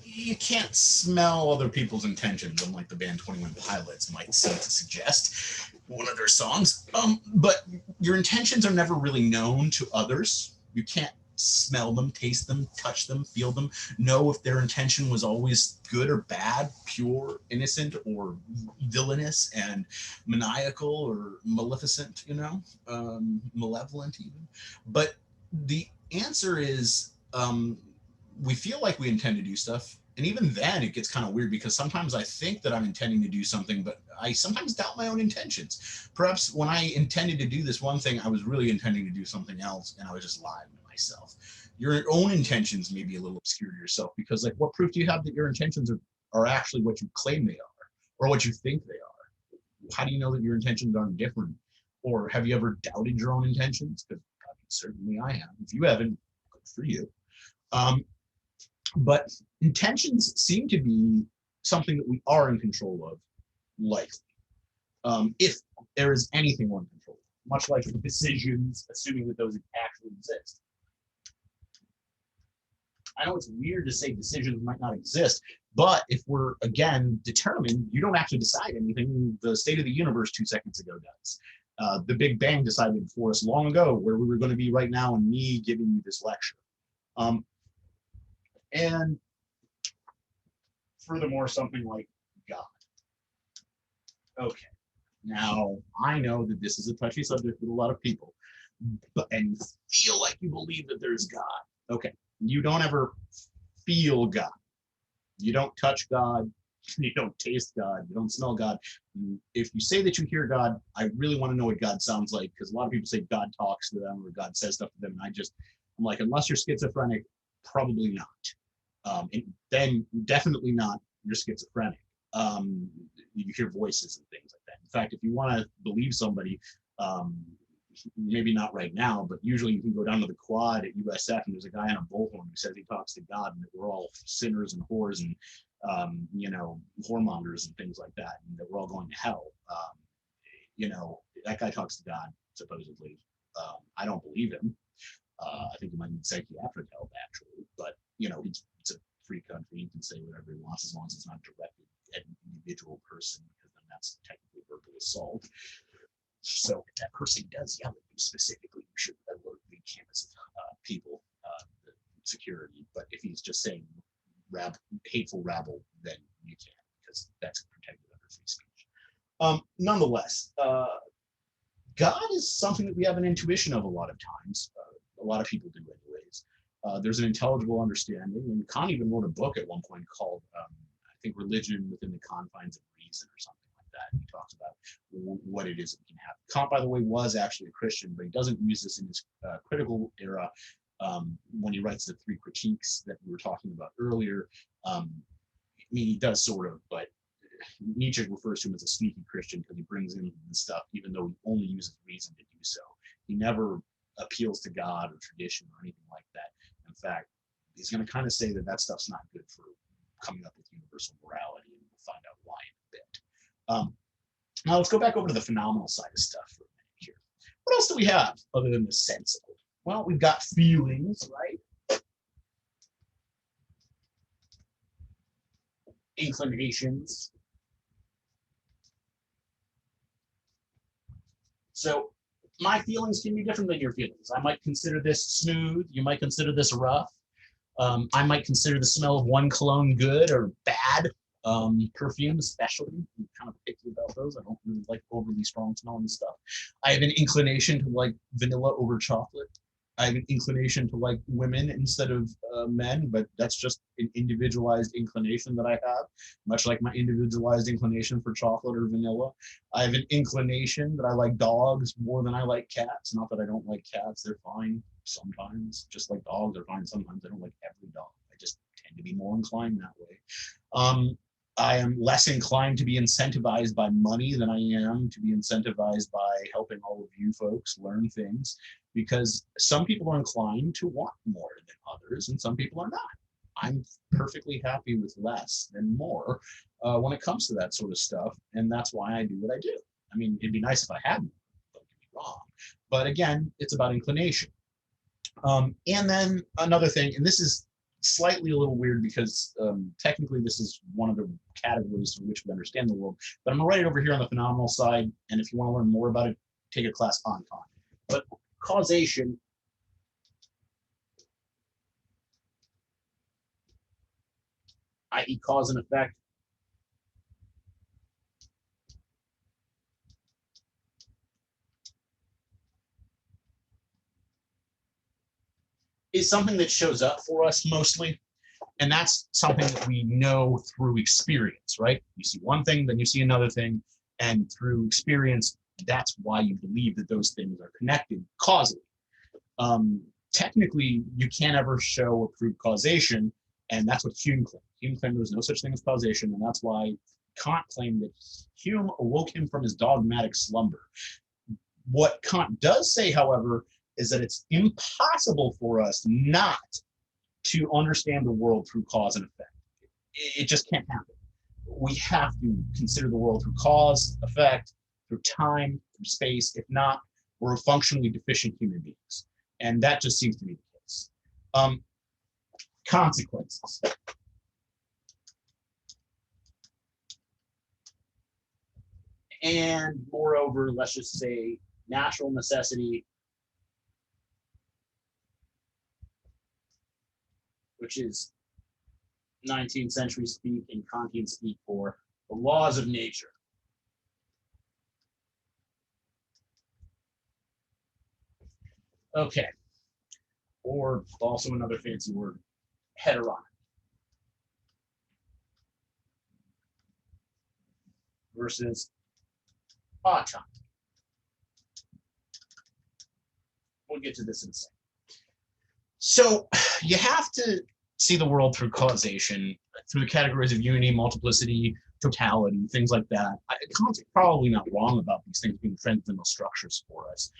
You can't smell other people's intentions, unlike the band 21 Pilots might seem to suggest one of their songs. But your intentions are never really known to others. You can't smell them, taste them, touch them, feel them, know if their intention was always good or bad, pure, innocent, or villainous and maniacal or maleficent, malevolent even. But the answer is we feel like we intend to do stuff. And even then it gets kind of weird because sometimes I think that I'm intending to do something, but I sometimes doubt my own intentions. Perhaps when I intended to do this one thing, I was really intending to do something else, and I was just lying to myself. Your own intentions may be a little obscure to yourself because, like, what proof do you have that your intentions are actually what you claim they are or what you think they are? How do you know that your intentions aren't different? Or have you ever doubted your own intentions? Because certainly I have. If you haven't, good for you. But intentions seem to be something that we are in control of, likely. If there is anything we're in control of, much like decisions, assuming that those actually exist. I know it's weird to say decisions might not exist, but if we're, again, determined, you don't actually decide anything. The state of the universe 2 seconds ago does. The Big Bang decided for us long ago where we were going to be right now, and me giving you this lecture. And furthermore, something like God. Okay, now I know that this is a touchy subject with a lot of people, and you feel like you believe that there's God. Okay, you don't ever feel God. You don't touch God. You don't taste God. You don't smell God. If you say that you hear God, I really want to know what God sounds like, because a lot of people say God talks to them or God says stuff to them, and I'm like, unless you're schizophrenic, probably not. And then definitely not, you're schizophrenic. You hear voices and things like that. In fact, if you want to believe somebody, maybe not right now, but usually you can go down to the quad at USF and there's a guy on a bullhorn who says he talks to God and that we're all sinners and whores and whoremongers and things like that, and that we're all going to hell. That guy talks to God, supposedly. I don't believe him. I think he might need psychiatric help, actually, but it's a free country. He can say whatever he wants as long as it's not directed at an individual person, because then that's technically verbal assault. So if that person does yell at you specifically, you should security. But if he's just saying hateful rabble, then you can't, because that's protected under free speech. Nonetheless, God is something that we have an intuition of a lot of times. A lot of people do anyways. There's an intelligible understanding, and Kant even wrote a book at one point called, I think, Religion Within the Confines of Reason or something like that. He talks about what it is that we can have. Kant, by the way, was actually a Christian, but he doesn't use this in his critical era when he writes the three critiques that we were talking about earlier. I mean, he does sort of, but Nietzsche refers to him as a sneaky Christian because he brings in the stuff, even though he only uses reason to do so. He never appeals to God or tradition or anything like that. In fact, he's going to kind of say that that stuff's not good for coming up with universal morality, and we'll find out why in a bit. Now let's go back over to the phenomenal side of stuff for a minute here. What else do we have other than the sensible? Well, we've got feelings, right? Inclinations. So my feelings can be different than your feelings. I might consider this smooth. You might consider this rough. I might consider the smell of one cologne good or bad. Perfume especially, I'm kind of picky about those. I don't really like overly strong smelling stuff. I have an inclination to like vanilla over chocolate. I have an inclination to like women instead of men, but that's just an individualized inclination that I have, much like my individualized inclination for chocolate or vanilla. I have an inclination that I like dogs more than I like cats. Not that I don't like cats, they're fine sometimes. Just like dogs are fine sometimes. I don't like every dog. I just tend to be more inclined that way. I am less inclined to be incentivized by money than I am to be incentivized by helping all of you folks learn things, because some people are inclined to want more than others and some people are not. I'm perfectly happy with less than more when it comes to that sort of stuff, and that's why I do what I do. I mean, it'd be nice if I had more, don't get me wrong, but again, it's about inclination. And then another thing, and this is slightly a little weird because technically this is one of the categories through which we understand the world, but I'm gonna write it over here on the phenomenal side, and if you want to learn more about it, take a class on Kant. But causation i.e. cause and effect, is something that shows up for us mostly. And that's something that we know through experience, right? You see one thing, then you see another thing, and through experience, that's why you believe that those things are connected causally. Technically, you can't ever show or prove causation, and that's what Hume claimed. Hume claimed there was no such thing as causation, and that's why Kant claimed that Hume awoke him from his dogmatic slumber. What Kant does say, however, is that it's impossible for us not to understand the world through cause and effect. It just can't happen. We have to consider the world through cause, effect, through time, through space. If not, we're functionally deficient human beings. And that just seems to be the case. Consequences. And moreover, let's just say natural necessity, which is 19th century speak and Kantian speak for the laws of nature. Okay, or also another fancy word, heteronic. Versus autonomic. We'll get to this in a second. So you have to see the world through causation, through the categories of unity, multiplicity, totality, things like that. Kant's probably not wrong about these things being transcendental structures for us.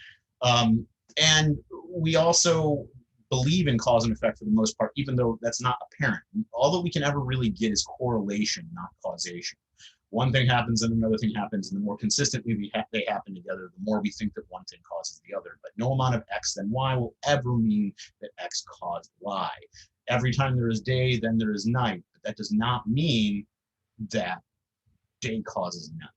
And we also believe in cause and effect for the most part, even though that's not apparent. All that we can ever really get is correlation, not causation. One thing happens and another thing happens, and the more consistently they happen together, the more we think that one thing causes the other. But no amount of X then Y will ever mean that X caused Y. Every time there is day, then there is night. But that does not mean that day causes night.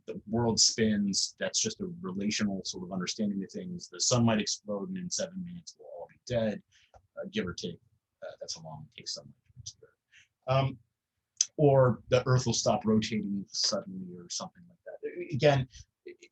The world spins. That's just a relational sort of understanding of things. The sun might explode, and in 7 minutes we'll all be dead. give or take. That's how long it takes sunlight to reach the Earth. Or the Earth will stop rotating suddenly or something like that. Again,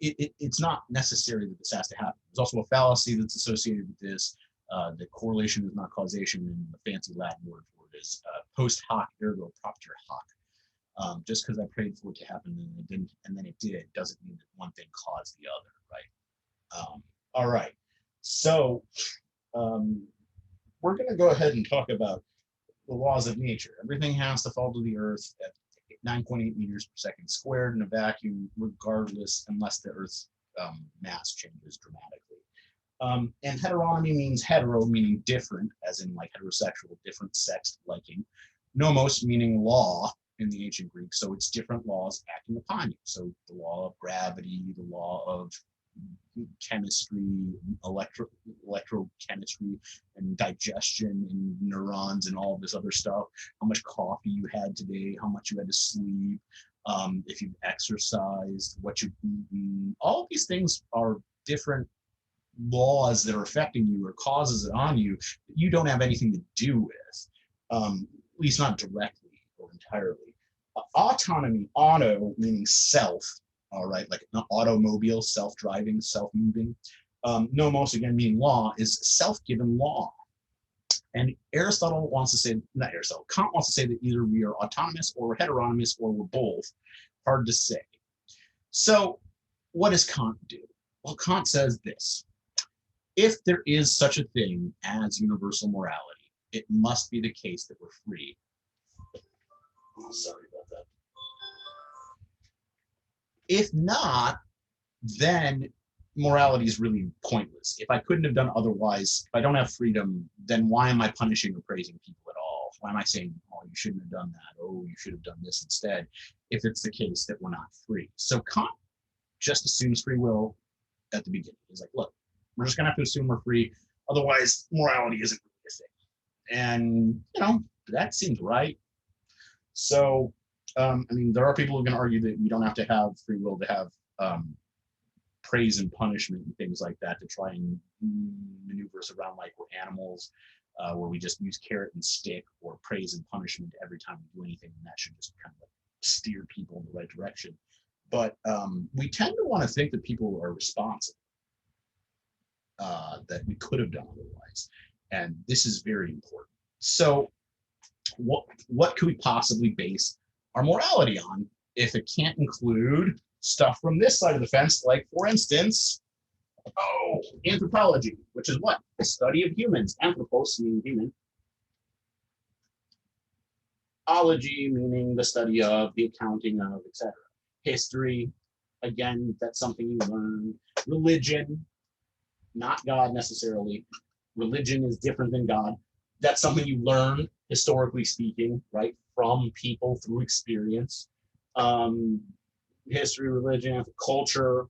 it's not necessary that this has to happen. There's also a fallacy that's associated with this. That correlation is not causation, and the fancy Latin word for it is post hoc ergo propter hoc. Just because I prayed for it to happen and it didn't, and then it did, doesn't mean that one thing caused the other, right? All right, so we're going to go ahead and talk about the laws of nature. Everything has to fall to the Earth at 9.8 meters per second squared in a vacuum, regardless, unless the Earth's mass changes dramatically. And heteronomy means hetero, meaning different, as in like heterosexual, different sex liking. Nomos meaning law in the ancient Greek, so it's different laws acting upon you. So the law of gravity, the law of chemistry, electrochemistry, and digestion, and neurons, and all of this other stuff. How much coffee you had today, how much you had to sleep, if you've exercised, what you've eaten. All of these things are different laws that are affecting you or causes it on you that you don't have anything to do with, at least not directly or entirely. Autonomy, auto meaning self, all right, like an automobile, self-driving, self-moving. Nomos, again, meaning law, is self-given law. And Aristotle wants to say, not Aristotle, Kant wants to say that either we are autonomous or we're heteronomous or we're both. Hard to say. So what does Kant do? Well, Kant says this: if there is such a thing as universal morality, it must be the case that we're free. Oh, sorry about that. If not, then morality is really pointless. If I couldn't have done otherwise, if I don't have freedom, then why am I punishing or praising people at all? Why am I saying, oh, you shouldn't have done that? Oh, you should have done this instead, if it's the case that we're not free? So Kant just assumes free will at the beginning. He's like, look, we're just going to have to assume we're free. Otherwise, morality isn't really a thing. And, that seems right. So, I mean, there are people who can argue that we don't have to have free will to have praise and punishment and things like that, to try and maneuver us around like we're animals, where we just use carrot and stick, or praise and punishment every time we do anything, and that should just kind of steer people in the right direction. But we tend to want to think that people are responsible, that we could have done otherwise. And this is very important. So what could we possibly base our morality on if it can't include stuff from this side of the fence, like, for instance, anthropology, which is what? The study of humans. Anthropos meaning human. Ology meaning the study of, the accounting of, etc. History, again, that's something you learn. Religion, not God necessarily. Religion is different than God. That's something you learn, historically speaking, right, from people through experience. History, religion, culture.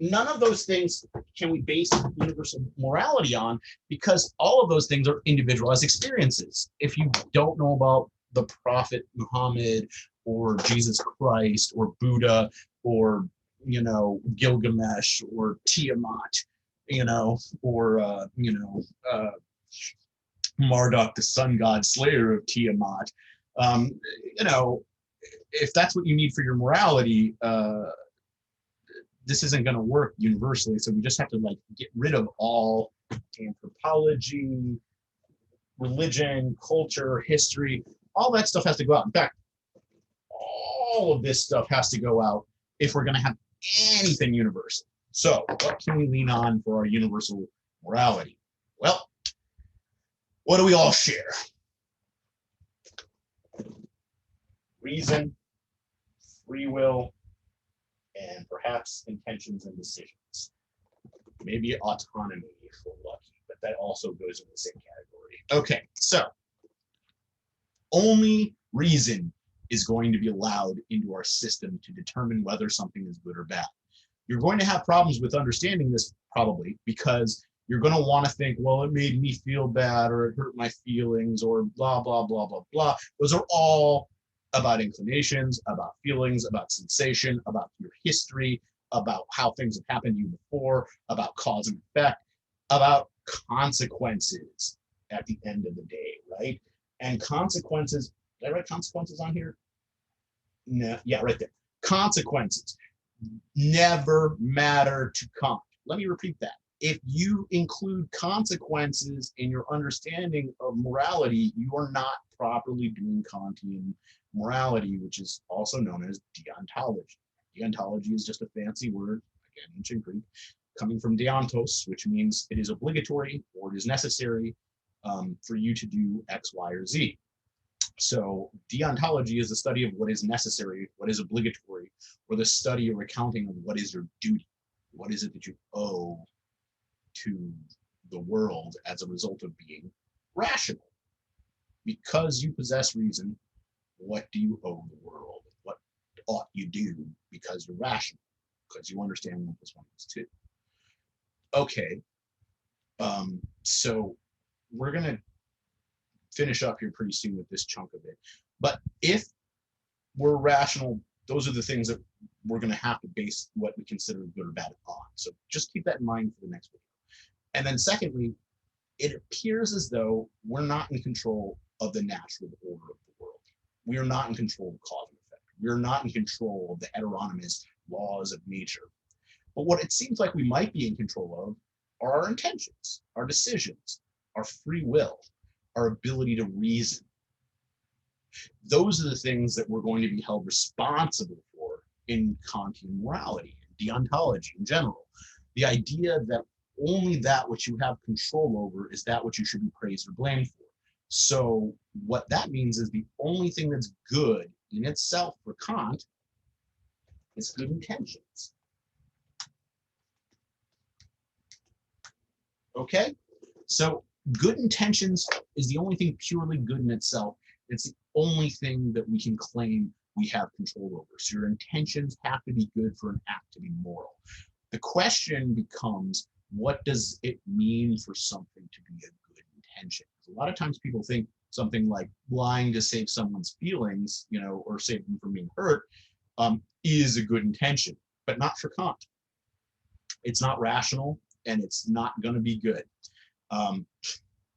None of those things can we base universal morality on, because all of those things are individualized experiences. If you don't know about the Prophet Muhammad or Jesus Christ or Buddha or, Gilgamesh or Tiamat, or, Marduk, the sun god slayer of Tiamat, if that's what you need for your morality, this isn't going to work universally. So we just have to get rid of all anthropology, religion, culture, history. All that stuff has to go out. In fact, all of this stuff has to go out if we're going to have anything universal. So what can we lean on for our universal morality? Well, what do we all share? Reason, free will, and perhaps intentions and decisions. Maybe autonomy if we're lucky, but that also goes in the same category. Okay, so only reason is going to be allowed into our system to determine whether something is good or bad. You're going to have problems with understanding this, probably, because you're going to want to think, well, it made me feel bad, or it hurt my feelings, or blah, blah, blah, blah, blah. Those are all about inclinations, about feelings, about sensation, about your history, about how things have happened to you before, about cause and effect, about consequences at the end of the day, right? And consequences, did I write consequences on here? No, yeah, right there. Consequences never matter to Kant. Let me repeat that. If you include consequences in your understanding of morality, you are not properly doing Kantian morality, which is also known as deontology. Deontology is just a fancy word, again, ancient Greek, coming from deontos, which means it is obligatory or it is necessary for you to do X, Y, or Z. So deontology is the study of what is necessary, what is obligatory, or the study or accounting of what is your duty. What is it that you owe to the world as a result of being rational? Because you possess reason, what do you owe the world? What ought you do because you're rational? Because you understand 1 + 1 = 2. Okay, so we're going to finish up here pretty soon with this chunk of it. But if we're rational, those are the things that we're going to have to base what we consider good or bad on. So just keep that in mind for the next video. And then secondly, it appears as though we're not in control of the natural order of the world. We are not in control of cause and effect. We are not in control of the heteronymous laws of nature. But what it seems like we might be in control of are our intentions, our decisions, our free will, our ability to reason. Those are the things that we're going to be held responsible for in Kantian morality, deontology in general. The idea that only that which you have control over is that which you should be praised or blamed for. So what that means is the only thing that's good in itself for Kant is good intentions. Okay? So good intentions is the only thing purely good in itself. It's the only thing that we can claim we have control over. So your intentions have to be good for an act to be moral. The question becomes, what does it mean for something to be a good intention? A lot of times people think something like lying to save someone's feelings, or save them from being hurt, is a good intention, but not for Kant. It's not rational, and it's not going to be good.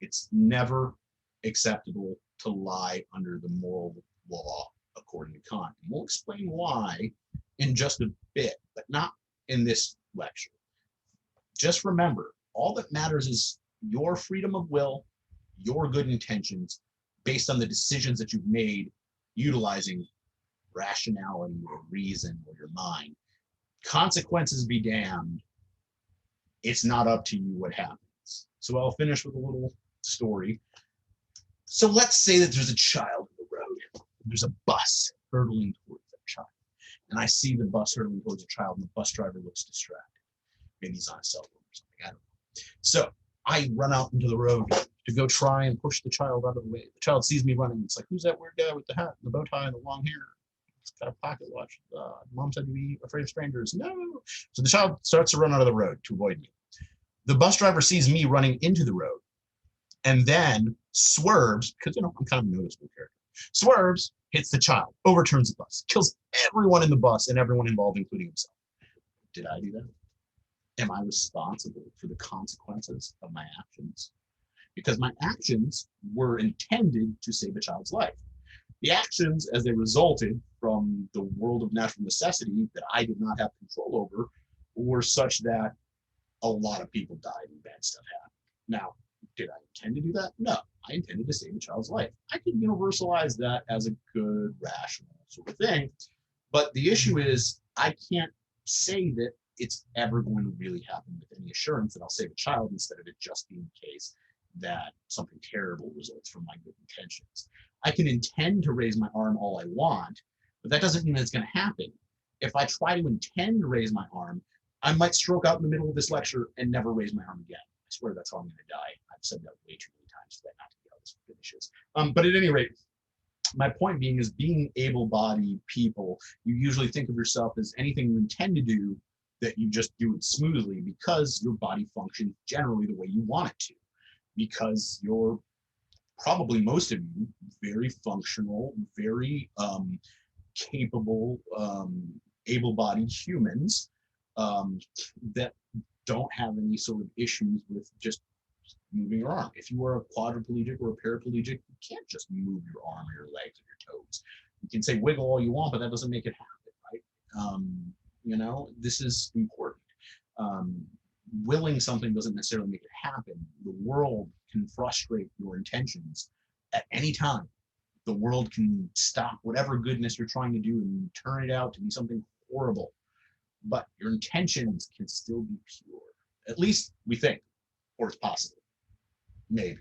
It's never acceptable to lie under the moral law, according to Kant. And we'll explain why in just a bit, but not in this lecture. Just remember, all that matters is your freedom of will, your good intentions, based on the decisions that you've made utilizing rationality or reason or your mind. Consequences be damned. It's not up to you what happens. So I'll finish with a little story. So let's say that there's a child in the road. There's a bus hurtling towards that child. And I see the bus hurtling towards the child, and the bus driver looks distracted. Maybe he's on a cell phone or something, I don't know. So I run out into the road to go try and push the child out of the way. The child sees me running. It's like, who's that weird guy with the hat and the bow tie and the long hair? He's got a pocket watch. Mom said to be afraid of strangers. No. So the child starts to run out of the road to avoid me. The bus driver sees me running into the road and then swerves, because I'm kind of a noticeable character. Swerves, hits the child, overturns the bus, kills everyone in the bus and everyone involved, including himself. Did I do that? Am I responsible for the consequences of my actions? Because my actions were intended to save a child's life. The actions, as they resulted from the world of natural necessity that I did not have control over, were such that a lot of people died and bad stuff happened. Now, did I intend to do that? No, I intended to save a child's life. I can universalize that as a good, rational sort of thing. But the issue is, I can't say that it's ever going to really happen with any assurance that I'll save a child, instead of it just being the case that something terrible results from my good intentions. I can intend to raise my arm all I want, but that doesn't mean that it's going to happen. If I try to intend to raise my arm, I might stroke out in the middle of this lecture and never raise my arm again. I swear that's how I'm going to die. I've said that way too many times for that not to be how this finishes. But at any rate, my point being is, being able-bodied people, you usually think of yourself as anything you intend to do, that you just do it smoothly because your body functions generally the way you want it to. Because you're probably, most of you, very functional, very capable, able-bodied humans that don't have any sort of issues with just moving your arm. If you are a quadriplegic or a paraplegic, you can't just move your arm or your legs or your toes. You can say wiggle all you want, but that doesn't make it happen, right? You know, this is important. Willing something doesn't necessarily make it happen. The world can frustrate your intentions at any time. The world can stop whatever goodness you're trying to do and turn it out to be something horrible. But your intentions can still be pure. At least we think, or it's possible. Maybe.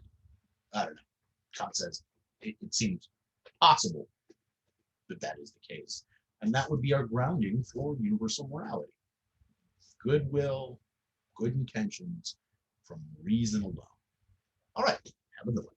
I don't know. Kant says it seems possible that that is the case. And that would be our grounding for universal morality. Goodwill, good intentions from reason alone. All right, have a good one.